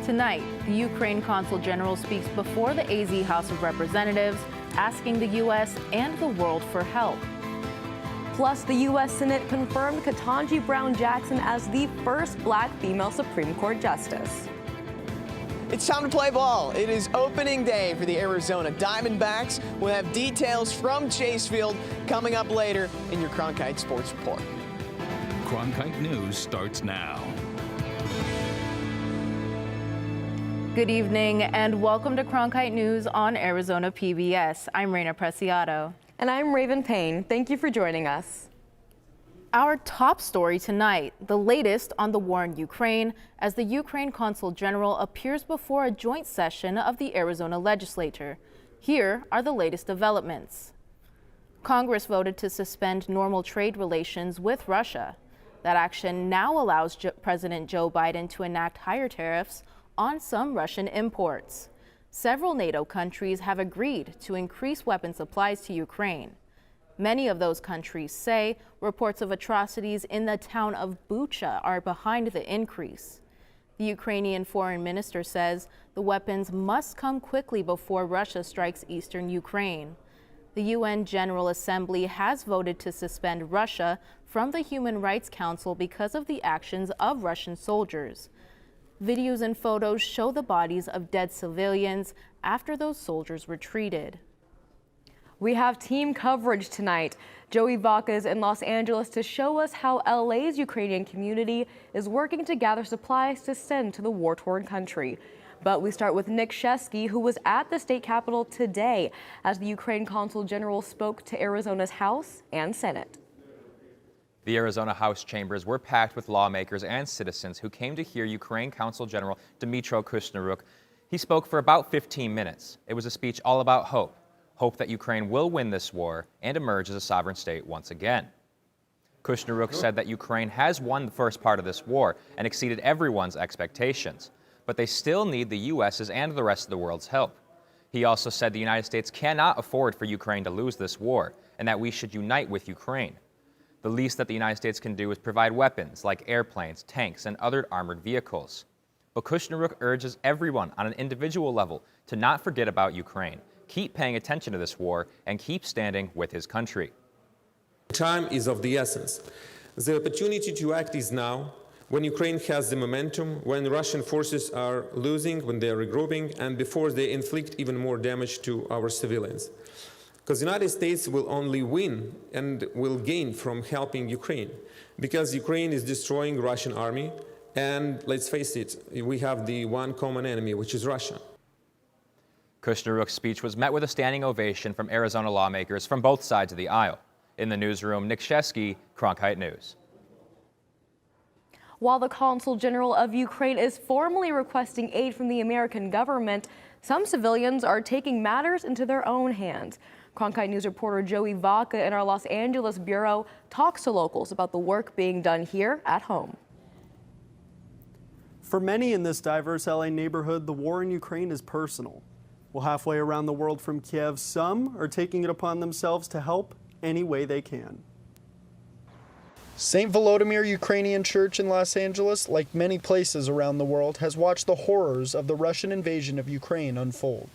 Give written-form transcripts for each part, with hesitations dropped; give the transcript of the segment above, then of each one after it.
Tonight, the Ukraine Consul General speaks before the AZ House of Representatives, asking the U.S. and the world for help. Plus, the U.S. Senate confirmed Ketanji Brown Jackson as the first black female Supreme Court justice. It's time to play ball. It is opening day for the Arizona Diamondbacks. We'll have details from Chase Field coming up later in your Cronkite Sports Report. Cronkite News starts now. Good evening and welcome to Cronkite News on Arizona PBS. I'm Raina Preciado. And I'm Raven Payne. Thank you for joining us. Our top story tonight, the latest on the war in Ukraine, as the Ukraine Consul General appears before a joint session of the Arizona legislature. Here are the latest developments. Congress voted to suspend normal trade relations with Russia. That action now allows President Joe Biden to enact higher tariffs on some Russian imports. Several NATO countries have agreed to increase weapon supplies to Ukraine. Many of those countries say reports of atrocities in the town of Bucha are behind the increase. The Ukrainian foreign minister says the weapons must come quickly before Russia strikes eastern Ukraine. The UN General Assembly has voted to suspend Russia from the Human Rights Council because of the actions of Russian soldiers. Videos and photos show the bodies of dead civilians after those soldiers were treated. We have team coverage tonight. Joey Vaca is in Los Angeles to show us how LA's Ukrainian community is working to gather supplies to send to the war-torn country. But we start with Nick Shesky, who was at the state capitol today as the Ukraine Consul General spoke to Arizona's House and Senate. The Arizona House chambers were packed with lawmakers and citizens who came to hear Ukraine Consul General Dmytro Kushniruk. He spoke for about 15 minutes. It was a speech all about hope. Hope that Ukraine will win this war and emerge as a sovereign state once again. Kushniruk said that Ukraine has won the first part of this war and exceeded everyone's expectations, but they still need the U.S.'s and the rest of the world's help. He also said the United States cannot afford for Ukraine to lose this war and that we should unite with Ukraine. The least that the United States can do is provide weapons like airplanes, tanks, and other armored vehicles. But Kushniruk urges everyone on an individual level to not forget about Ukraine, keep paying attention to this war, and keep standing with his country. Time is of the essence. The opportunity to act is now, when Ukraine has the momentum, when Russian forces are losing, when they are regrouping, and before they inflict even more damage to our civilians. Because the United States will only win and will gain from helping Ukraine, because Ukraine is destroying Russian army, and let's face it, we have the one common enemy, which is Russia. Kushniruk's speech was met with a standing ovation from Arizona lawmakers from both sides of the aisle. In the newsroom, Nick Shesky, Cronkite News. While the Consul General of Ukraine is formally requesting aid from the American government, some civilians are taking matters into their own hands. Cronkite News reporter Joey Vaca in our Los Angeles bureau talks to locals about the work being done here at home. For many in this diverse LA neighborhood, the war in Ukraine is personal. Well, halfway around the world from Kiev, some are taking it upon themselves to help any way they can. St. Volodymyr Ukrainian Church in Los Angeles, like many places around the world, has watched the horrors of the Russian invasion of Ukraine unfold.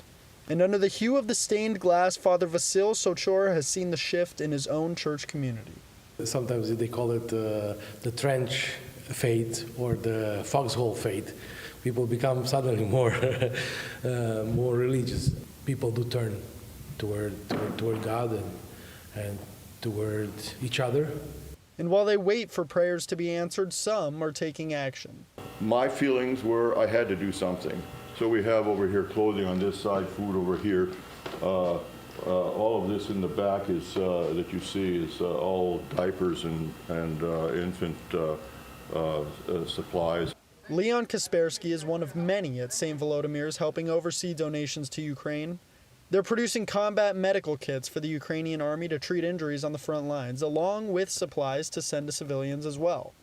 And under the hue of the stained glass, Father Vasil Sochor has seen the shift in his own church community. Sometimes they call it the trench faith or the foxhole faith. People become suddenly more religious. People do turn toward God and toward each other. And while they wait for prayers to be answered, some are taking action. My feelings were I had to do something. So we have over here clothing on this side, food over here. All of this in the back is that you see is all diapers and infant supplies. Leon Kaspersky is one of many at St. Volodymyr's helping oversee donations to Ukraine. They're producing combat medical kits for the Ukrainian army to treat injuries on the front lines, along with supplies to send to civilians as well.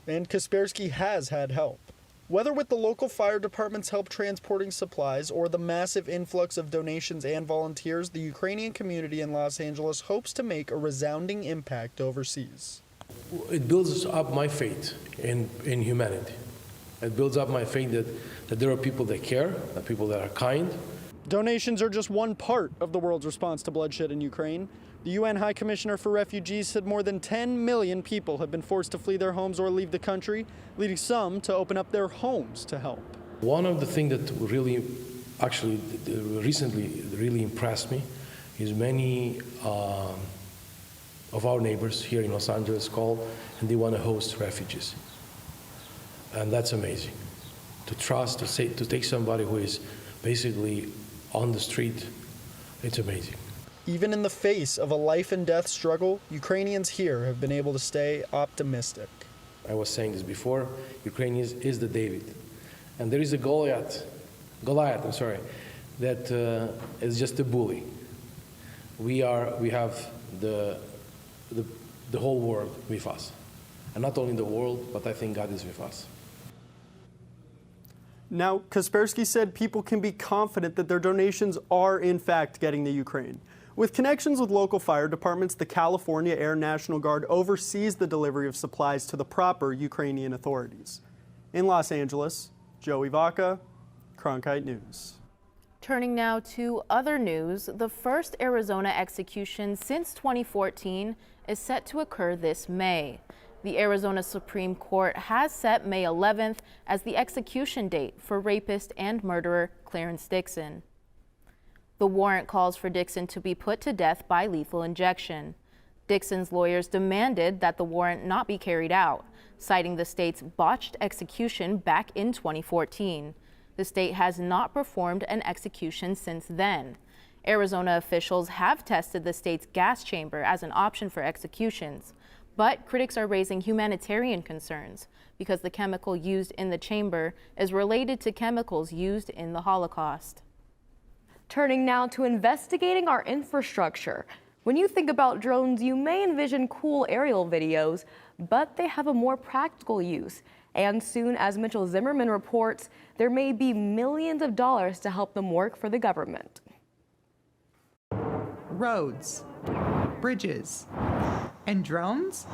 And Kaspersky has had help. Whether with the local fire department's help transporting supplies or the massive influx of donations and volunteers, the Ukrainian community in Los Angeles hopes to make a resounding impact overseas. It builds up my faith in humanity. It builds up my faith that there are people that care, that people that are kind. Donations are just one part of the world's response to bloodshed in Ukraine. The UN High Commissioner for Refugees said more than 10 million people have been forced to flee their homes or leave the country, leading some to open up their homes to help. One of the things that really, actually, recently really impressed me is many of our neighbors here in Los Angeles called and they want to host refugees. And that's amazing. To trust, to take somebody who is basically on the street, it's amazing. Even in the face of a life and death struggle, Ukrainians here have been able to stay optimistic. I was saying this before, Ukraine is the David. And there is a Goliath, that is just a bully. We have the whole world with us. And not only the world, but I think God is with us. Now, Kaspersky said people can be confident that their donations are in fact getting to Ukraine. With connections with local fire departments, the California Air National Guard oversees the delivery of supplies to the proper Ukrainian authorities. In Los Angeles, Joey Vaca, Cronkite News. Turning now to other news, the first Arizona execution since 2014 is set to occur this May. The Arizona Supreme Court has set May 11th as the execution date for rapist and murderer Clarence Dixon. The warrant calls for Dixon to be put to death by lethal injection. Dixon's lawyers demanded that the warrant not be carried out, citing the state's botched execution back in 2014. The state has not performed an execution since then. Arizona officials have tested the state's gas chamber as an option for executions, but critics are raising humanitarian concerns because the chemical used in the chamber is related to chemicals used in the Holocaust. Turning now to investigating our infrastructure. When you think about drones, you may envision cool aerial videos, but they have a more practical use. And soon, as Mitchell Zimmerman reports, there may be millions of dollars to help them work for the government. Roads, bridges, and drones?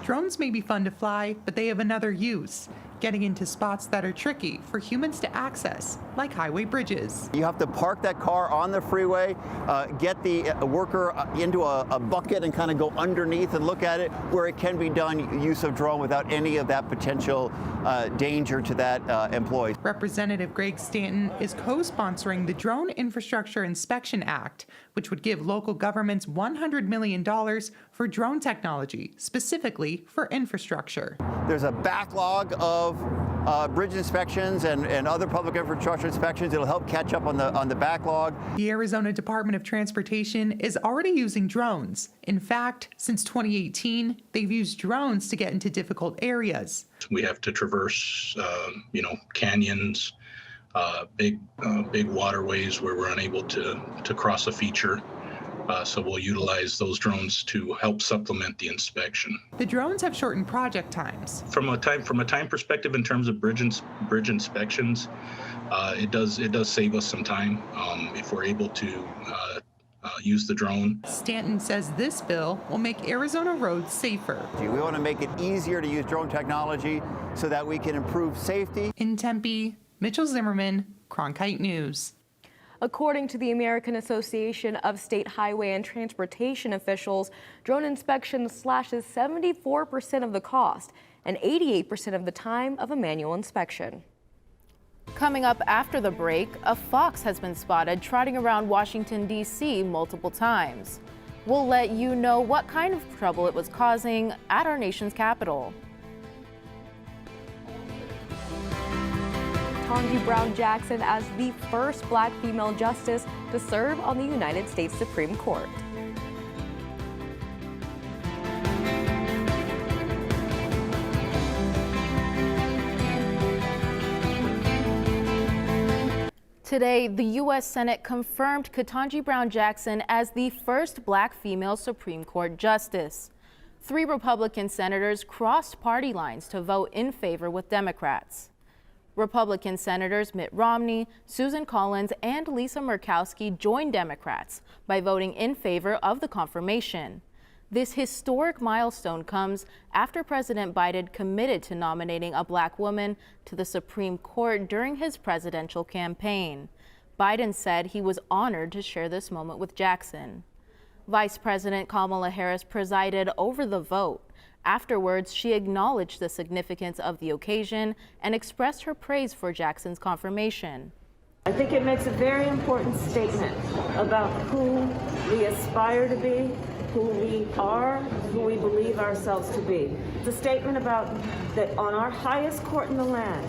Drones may be fun to fly, but they have another use, getting into spots that are tricky for humans to access, like highway bridges. You have to park that car on the freeway, get the worker into a bucket and kind of go underneath and look at it, where it can be done use of drone without any of that potential danger to that employee. Representative Greg Stanton is co-sponsoring the Drone Infrastructure Inspection Act, which would give local governments $100 million for drone technology, specifically for infrastructure. There's a backlog of bridge inspections and other public infrastructure inspections. It'll help catch up on the backlog. The Arizona Department of Transportation is already using drones. In fact, since 2018, they've used drones to get into difficult areas. We have to traverse, canyons, big waterways where we're unable to cross a feature. So we'll utilize those drones to help supplement the inspection. The drones have shortened project times. From a time perspective, in terms of bridge inspections, it does save us some time if we're able to use the drone. Stanton says this bill will make Arizona roads safer. We want to make it easier to use drone technology so that we can improve safety. In Tempe, Mitchell Zimmerman, Cronkite News. According to the American Association of State Highway and Transportation Officials, drone inspection slashes 74% of the cost and 88% of the time of a manual inspection. Coming up after the break, a fox has been spotted trotting around Washington, D.C. multiple times. We'll let you know what kind of trouble it was causing at our nation's capital. Ketanji Brown Jackson as the first Black female justice to serve on the United States Supreme Court. Today, the U.S. Senate confirmed Ketanji Brown Jackson as the first Black female Supreme Court justice. 3 Republican senators crossed party lines to vote in favor with Democrats. Republican Senators Mitt Romney, Susan Collins, and Lisa Murkowski joined Democrats by voting in favor of the confirmation. This historic milestone comes after President Biden committed to nominating a black woman to the Supreme Court during his presidential campaign. Biden said he was honored to share this moment with Jackson. Vice President Kamala Harris presided over the vote. Afterwards, she acknowledged the significance of the occasion and expressed her praise for Jackson's confirmation. I think it makes a very important statement about who we aspire to be, who we are, who we believe ourselves to be. It's a statement about that on our highest court in the land,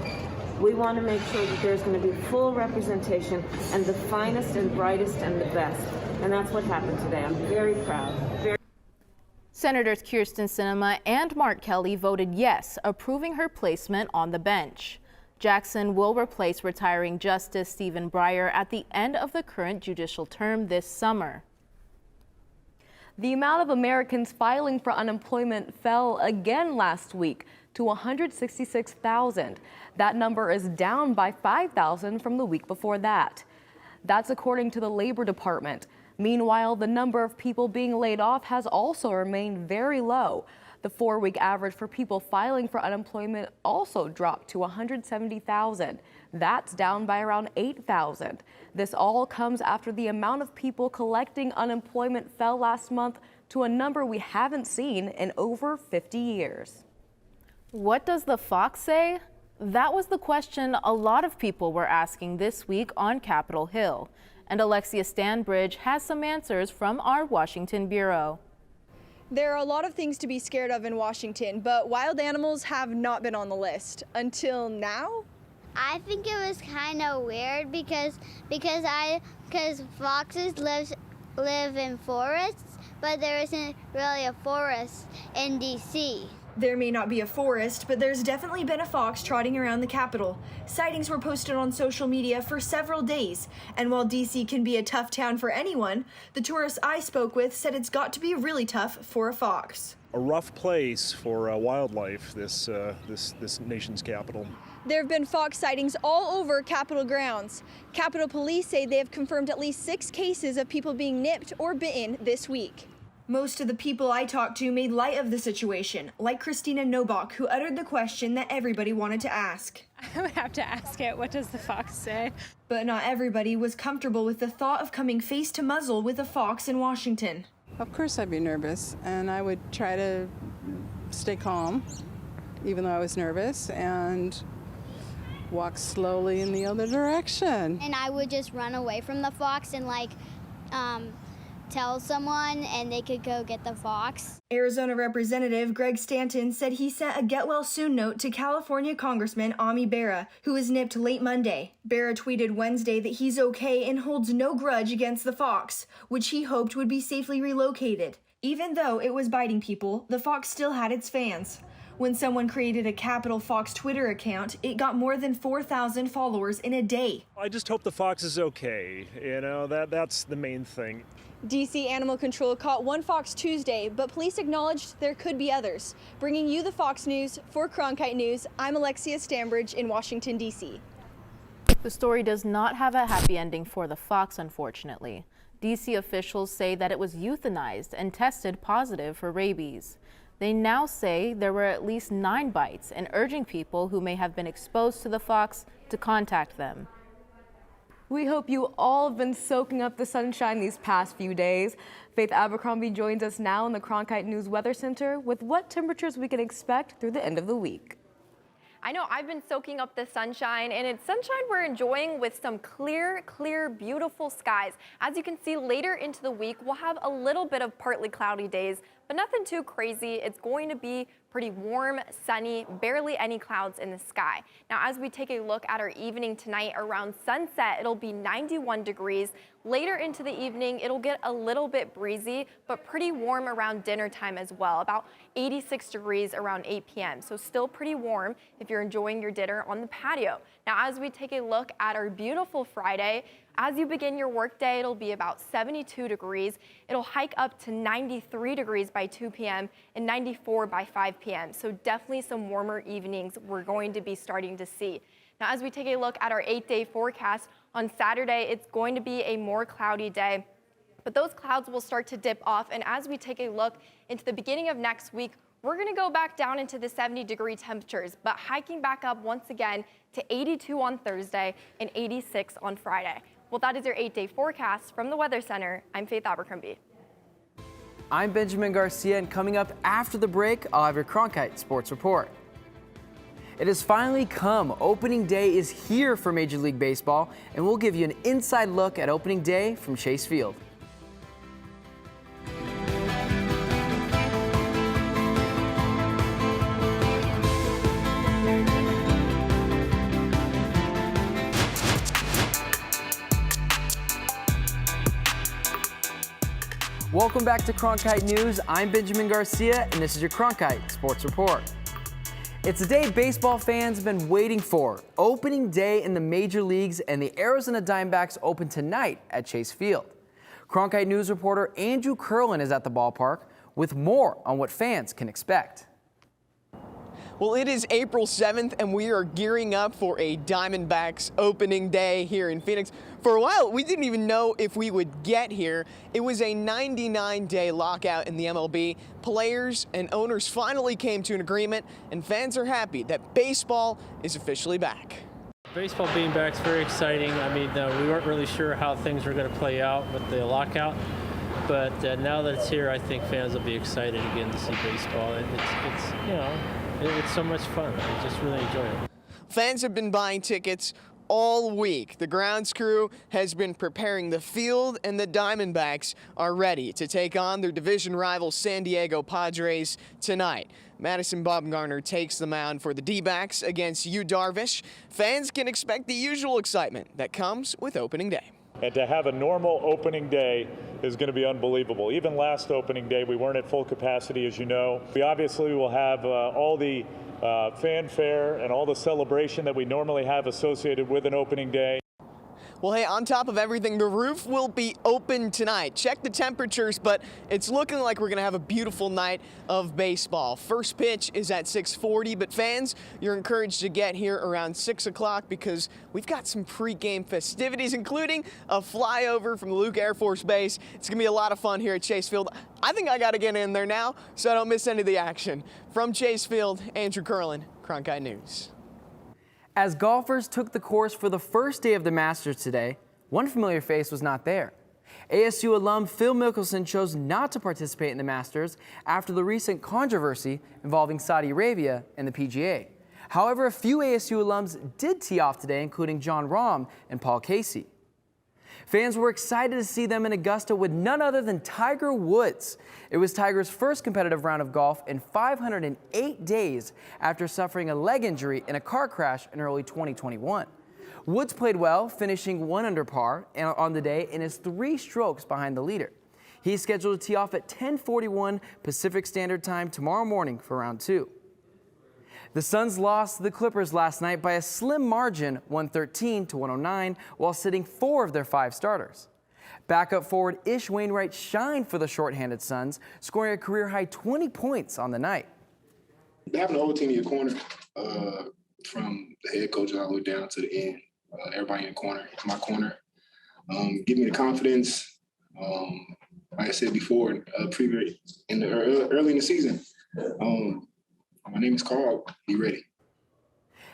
we want to make sure that there's going to be full representation and the finest and brightest and the best. And that's what happened today. I'm very proud. Senators Kyrsten Sinema and Mark Kelly voted yes, approving her placement on the bench. Jackson will replace retiring Justice Stephen Breyer at the end of the current judicial term this summer. The amount of Americans filing for unemployment fell again last week to 166,000. That number is down by 5,000 from the week before that. That's according to the Labor Department. Meanwhile, the number of people being laid off has also remained very low. The 4-week average for people filing for unemployment also dropped to 170,000. That's down by around 8,000. This all comes after the amount of people collecting unemployment fell last month to a number we haven't seen in over 50 years. What does the Fox say? That was the question a lot of people were asking this week on Capitol Hill. And Alexia Stanbridge has some answers from our Washington bureau. There are a lot of things to be scared of in Washington, but wild animals have not been on the list until now. I think it was kind of weird because foxes live in forests, but there isn't really a forest in DC. There may not be a forest, but there's definitely been a fox trotting around the Capitol. Sightings were posted on social media for several days, and while DC can be a tough town for anyone, the tourists I spoke with said it's got to be really tough for a fox. A rough place for wildlife, this nation's capital. There have been fox sightings all over Capitol grounds. Capitol Police say they have confirmed at least 6 cases of people being nipped or bitten this week. Most of the people I talked to made light of the situation, like Christina Nobach, who uttered the question that everybody wanted to ask. I would have to ask it, what does the fox say? But not everybody was comfortable with the thought of coming face to muzzle with a fox in Washington. Of course I'd be nervous, and I would try to stay calm, even though I was nervous, and walk slowly in the other direction. And I would just run away from the fox and tell someone and they could go get the fox. Arizona Representative Greg Stanton said he sent a get well soon note to California Congressman Ami Bera, who was nipped late Monday. Bera tweeted Wednesday that he's okay and holds no grudge against the fox, which he hoped would be safely relocated. Even though it was biting people, the fox still had its fans. When someone created a Capitol Fox Twitter account, it got more than 4,000 followers in a day. I just hope the fox is okay. That's the main thing. DC Animal Control caught one fox Tuesday, but police acknowledged there could be others. Bringing you the Fox News for Cronkite News, I'm Alexia Stanbridge in Washington, D.C. The story does not have a happy ending for the fox, unfortunately. DC officials say that it was euthanized and tested positive for rabies. They now say there were at least 9 bites and urging people who may have been exposed to the fox to contact them. We hope you all have been soaking up the sunshine these past few days. Faith Abercrombie joins us now in the Cronkite News Weather Center with what temperatures we can expect through the end of the week. I know I've been soaking up the sunshine, and it's sunshine we're enjoying with some clear, beautiful skies. As you can see, later into the week, we'll have a little bit of partly cloudy days, but nothing too crazy. It's going to be pretty warm, sunny, barely any clouds in the sky. Now, as we take a look at our evening tonight around sunset, it'll be 91 degrees. Later into the evening, it'll get a little bit breezy, but pretty warm around dinner time as well, about 86 degrees around 8 p.m. So still pretty warm if you're enjoying your dinner on the patio. Now, as we take a look at our beautiful Friday, as you begin your workday, it'll be about 72 degrees. It'll hike up to 93 degrees by 2 p.m. and 94 by 5 p.m. So definitely some warmer evenings we're going to be starting to see. Now, as we take a look at our 8-day forecast, on Saturday, it's going to be a more cloudy day. but those clouds will start to dip off. And as we take a look into the beginning of next week, we're going to go back down into the 70-degree temperatures, but hiking back up once again to 82 on Thursday and 86 on Friday. Well, that is your 8-day forecast from the Weather Center. I'm Faith Abercrombie. I'm Benjamin Garcia, and coming up after the break, I'll have your Cronkite Sports Report. It has finally come. Opening day is here for Major League Baseball, and we'll give you an inside look at opening day from Chase Field. Welcome back to Cronkite News. I'm Benjamin Garcia, and this is your Cronkite Sports Report. It's a day baseball fans have been waiting for. Opening day in the major leagues, and the Arizona Diamondbacks open tonight at Chase Field. Cronkite News reporter Andrew Curlin is at the ballpark with more on what fans can expect. Well, it is April 7th, and we are gearing up for a Diamondbacks opening day here in Phoenix. For a while, we didn't even know if we would get here. It was a 99-day lockout in the MLB. Players and owners finally came to an agreement, and fans are happy that baseball is officially back. Baseball being back is very exciting. I mean, we weren't really sure how things were going to play out with the lockout. But now that it's here, I think fans will be excited again to see baseball. It's so much fun. I just really enjoy it. Fans have been buying tickets all week. The grounds crew has been preparing the field, and the Diamondbacks are ready to take on their division rival San Diego Padres tonight. Madison Bumgarner takes the mound for the D-backs against Yu Darvish. Fans can expect the usual excitement that comes with opening day. And to have a normal opening day is going to be unbelievable. Even last opening day, we weren't at full capacity, as you know. We obviously will have all the fanfare and all the celebration that we normally have associated with an opening day. Well, hey, on top of everything, the roof will be open tonight. Check the temperatures, but it's looking like we're going to have a beautiful night of baseball. First pitch is at 6:40, but fans, you're encouraged to get here around 6 o'clock because we've got some pregame festivities, including a flyover from Luke Air Force Base. It's going to be a lot of fun here at Chase Field. I think I got to get in there now so I don't miss any of the action. From Chase Field, Andrew Curlin, Cronkite News. As golfers took the course for the first day of the Masters today, one familiar face was not there. ASU alum Phil Mickelson chose not to participate in the Masters after the recent controversy involving Saudi Arabia and the PGA. However, a few ASU alums did tee off today, including John Rahm and Paul Casey. Fans were excited to see them in Augusta with none other than Tiger Woods. It was Tiger's first competitive round of golf in 508 days after suffering a leg injury in a car crash in early 2021. Woods played well, finishing 1 under par on the day and is 3 strokes behind the leader. He's scheduled to tee off at 10:41 Pacific Standard Time tomorrow morning for round 2. The Suns lost to the Clippers last night by a slim margin, 113-109, while sitting 4 of their 5 starters. Backup forward Ish Wainwright shined for the shorthanded Suns, scoring a career-high 20 points on the night. Having the whole team in your corner, from the head coach all the way down to the end, everybody in the corner, my corner, give me the confidence. Like I said before, early in the season, my name is Carl. Be ready.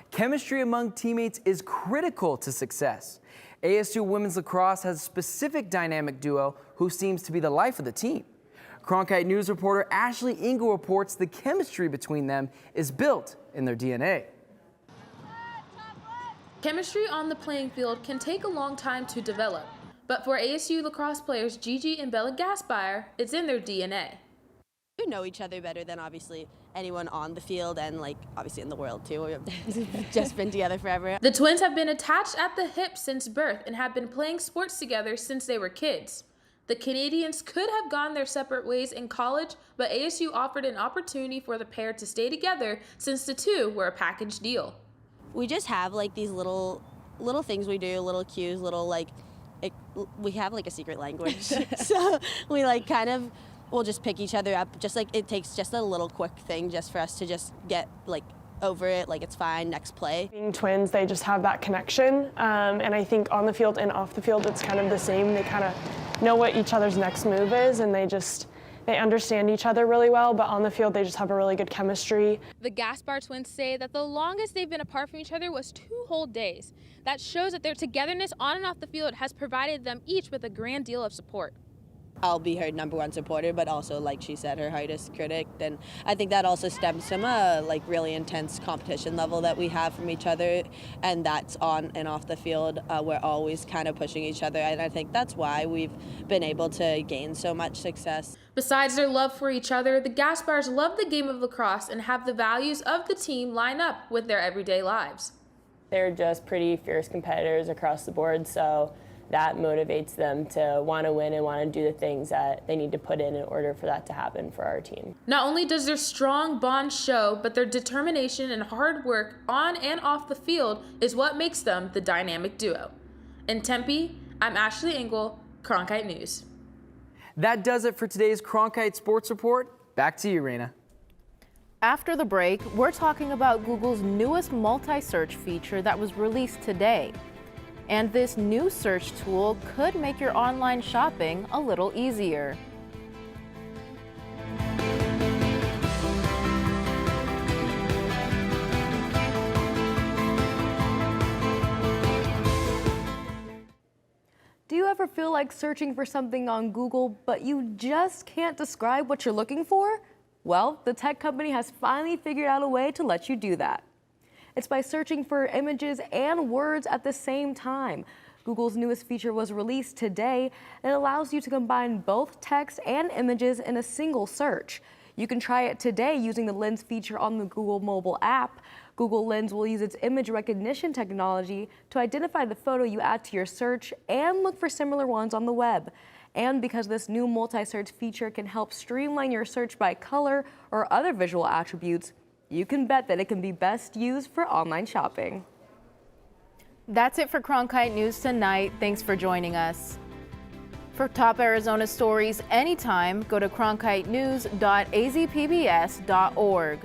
Chemistry among teammates is critical to success. ASU women's lacrosse has a specific dynamic duo who seems to be the life of the team. Cronkite News reporter Ashley Ingle reports the chemistry between them is built in their DNA. Chemistry on the playing field can take a long time to develop, but for ASU lacrosse players Gigi and Bella Gaspire, it's in their DNA. We know each other better than obviously anyone on the field and obviously in the world too. We've just been together forever. The twins have been attached at the hip since birth and have been playing sports together since they were kids. The Canadians could have gone their separate ways in college, but ASU offered an opportunity for the pair to stay together since the two were a package deal. We just have these little things we do, little cues, we have a secret language. So we we'll just pick each other up. It takes just a little quick thing just for us to just get over it. It's fine, next play. Being twins, they just have that connection. And I think on the field and off the field, it's kind of the same. They kind of know what each other's next move is, and they understand each other really well, but on the field they just have a really good chemistry. The Gaspar twins say that the longest they've been apart from each other was 2 whole days. That shows that their togetherness on and off the field has provided them each with a grand deal of support. I'll be her #1 supporter, but also, like she said, her hardest critic. And I think that also stems from a really intense competition level that we have from each other, and that's on and off the field. We're always kind of pushing each other, and I think that's why we've been able to gain so much success. Besides their love for each other, the Gaspars love the game of lacrosse and have the values of the team line up with their everyday lives. They're just pretty fierce competitors across the board, so that motivates them to want to win and want to do the things that they need to put in order for that to happen for our team. Not only does their strong bond show, but their determination and hard work on and off the field is what makes them the dynamic duo. In Tempe, I'm Ashley Engel, Cronkite News. That does it for today's Cronkite Sports Report. Back to you, Raina. After the break, we're talking about Google's newest multi-search feature that was released today. And this new search tool could make your online shopping a little easier. Do you ever feel like searching for something on Google, but you just can't describe what you're looking for? Well, the tech company has finally figured out a way to let you do that. It's by searching for images and words at the same time. Google's newest feature was released today, and it allows you to combine both text and images in a single search. You can try it today using the Lens feature on the Google mobile app. Google Lens will use its image recognition technology to identify the photo you add to your search and look for similar ones on the web. And because this new multi-search feature can help streamline your search by color or other visual attributes, you can bet that it can be best used for online shopping. That's it for Cronkite News tonight. Thanks for joining us. For top Arizona stories anytime, go to cronkitenews.azpbs.org.